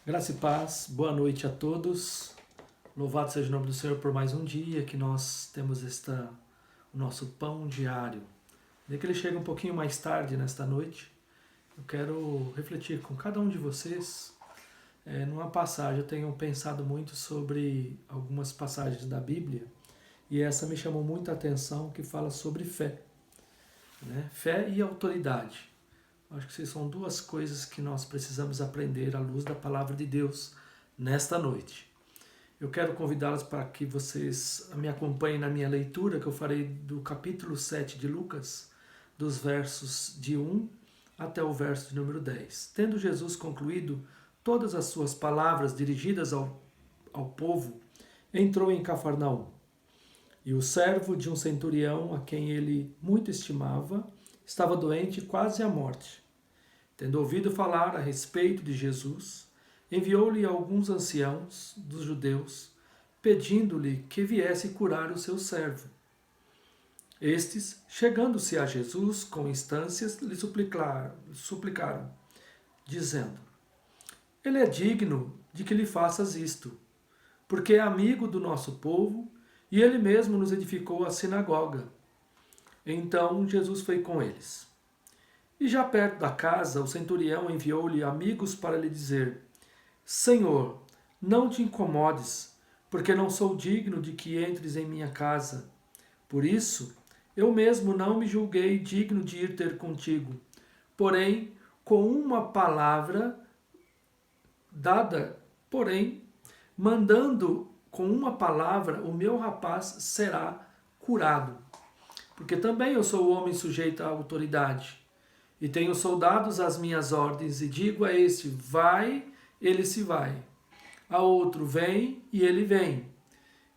Graça e paz, boa noite a todos. Louvado seja o nome do Senhor por mais um dia que nós temos o nosso pão diário. Desde que ele chega um pouquinho mais tarde nesta noite, eu quero refletir com cada um de vocês numa passagem. Eu tenho pensado muito sobre algumas passagens da Bíblia e essa me chamou muita atenção, que fala sobre fé, né? Fé e autoridade. Acho que são duas coisas que nós precisamos aprender à luz da palavra de Deus nesta noite. Eu quero convidá-los para que vocês me acompanhem na minha leitura, que eu farei do capítulo 7 de Lucas, dos versos de 1 até o verso de número 10. Tendo Jesus concluído todas as suas palavras dirigidas ao povo, entrou em Cafarnaum. E o servo de um centurião, a quem ele muito estimava, estava doente quase à morte. Tendo ouvido falar a respeito de Jesus, enviou-lhe alguns anciãos dos judeus, pedindo-lhe que viesse curar o seu servo. Estes, chegando-se a Jesus com instâncias, lhe suplicaram, dizendo: Ele é digno de que lhe faças isto, porque é amigo do nosso povo e ele mesmo nos edificou a sinagoga. Então Jesus foi com eles. E já perto da casa, o centurião enviou-lhe amigos para lhe dizer: Senhor, não te incomodes, porque não sou digno de que entres em minha casa. Por isso, eu mesmo não me julguei digno de ir ter contigo. Porém, com uma palavra mandando com uma palavra, o meu rapaz será curado. Porque também eu sou homem sujeito à autoridade. E tenho soldados às minhas ordens, e digo a este: vai, ele se vai. A outro: vem, e ele vem.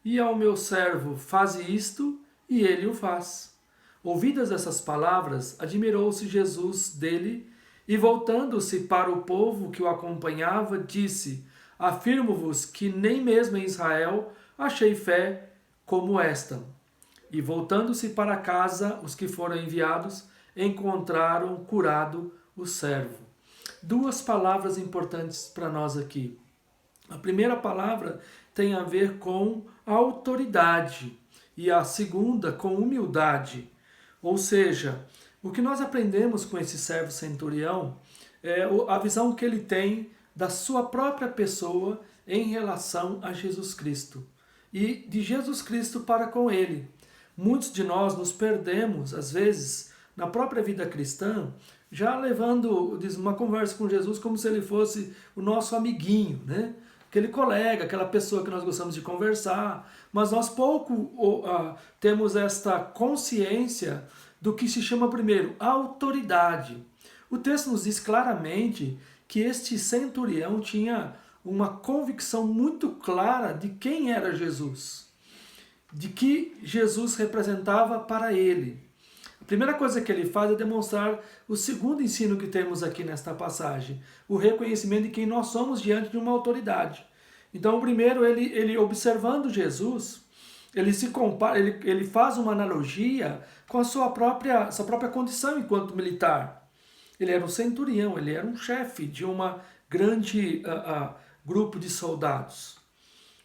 E ao meu servo: faze isto, e ele o faz. Ouvidas essas palavras, admirou-se Jesus dele, e voltando-se para o povo que o acompanhava, disse: afirmo-vos que nem mesmo em Israel achei fé como esta. E voltando-se para casa, os que foram enviados encontraram curado o servo. Duas palavras importantes para nós aqui. A primeira palavra tem a ver com autoridade e a segunda com humildade. Ou seja, o que nós aprendemos com esse servo centurião é a visão que ele tem da sua própria pessoa em relação a Jesus Cristo e de Jesus Cristo para com ele. Muitos de nós nos perdemos, às vezes, na própria vida cristã, já levando uma conversa com Jesus como se ele fosse o nosso amiguinho, né? Aquele colega, aquela pessoa que nós gostamos de conversar, mas nós pouco temos esta consciência do que se chama primeiro autoridade. O texto nos diz claramente que este centurião tinha uma convicção muito clara de quem era Jesus, de que Jesus representava para ele. A primeira coisa que ele faz é demonstrar o segundo ensino que temos aqui nesta passagem, o reconhecimento de quem nós somos diante de uma autoridade. Então, primeiro, ele observando Jesus, ele se compara, ele faz uma analogia com a sua própria condição enquanto militar. Ele era um centurião, ele era um chefe de uma grande grupo de soldados,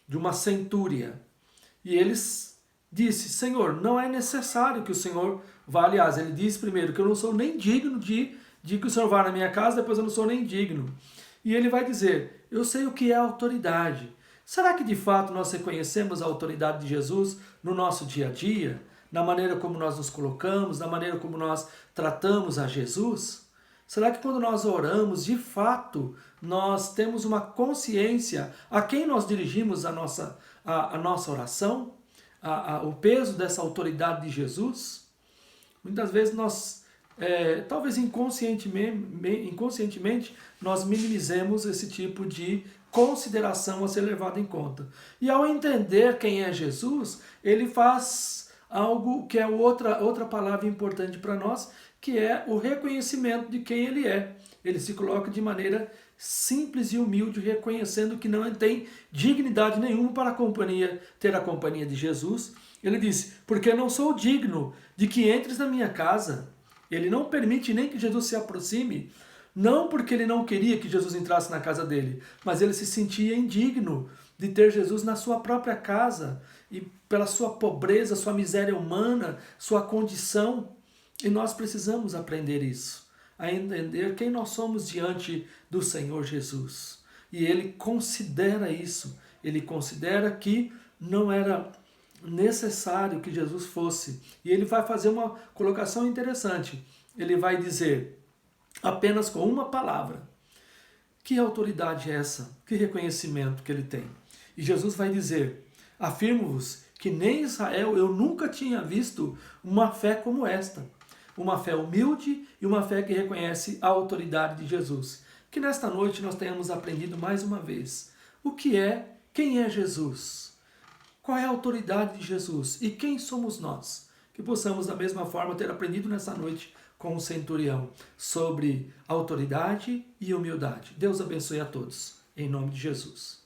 de uma centúria. E eles disse: Senhor, não é necessário que o Senhor vá. Aliás, ele diz primeiro que eu não sou nem digno de que o Senhor vá na minha casa, depois eu não sou nem digno. E ele vai dizer: eu sei o que é autoridade. Será que de fato nós reconhecemos a autoridade de Jesus no nosso dia a dia? Na maneira como nós nos colocamos, na maneira como nós tratamos a Jesus? Será que quando nós oramos, de fato, nós temos uma consciência a quem nós dirigimos a nossa oração? O peso dessa autoridade de Jesus? Muitas vezes nós, talvez inconscientemente, nós minimizemos esse tipo de consideração a ser levado em conta. E ao entender quem é Jesus, ele faz algo que é outra palavra importante para nós, que é o reconhecimento de quem ele é. Ele se coloca de maneira simples e humilde, reconhecendo que não tem dignidade nenhuma para ter a companhia de Jesus. Ele disse: porque não sou digno de que entres na minha casa. Ele não permite nem que Jesus se aproxime, Não porque ele não queria que Jesus entrasse na casa dele, mas ele se sentia indigno de ter Jesus na sua própria casa, e pela sua pobreza, sua miséria humana, sua condição. E nós precisamos aprender isso, a entender quem nós somos diante do Senhor Jesus. E ele considera isso, ele considera que não era necessário que Jesus fosse. E ele vai fazer uma colocação interessante. Ele vai dizer, apenas com uma palavra, que autoridade é essa? Que reconhecimento que ele tem? E Jesus vai dizer, afirmo-vos que nem em Israel eu nunca tinha visto uma fé como esta. Uma fé humilde e uma fé que reconhece a autoridade de Jesus. Que nesta noite nós tenhamos aprendido mais uma vez o que é, quem é Jesus, qual é a autoridade de Jesus e quem somos nós. Que possamos da mesma forma ter aprendido nessa noite com o centurião sobre autoridade e humildade. Deus abençoe a todos, em nome de Jesus.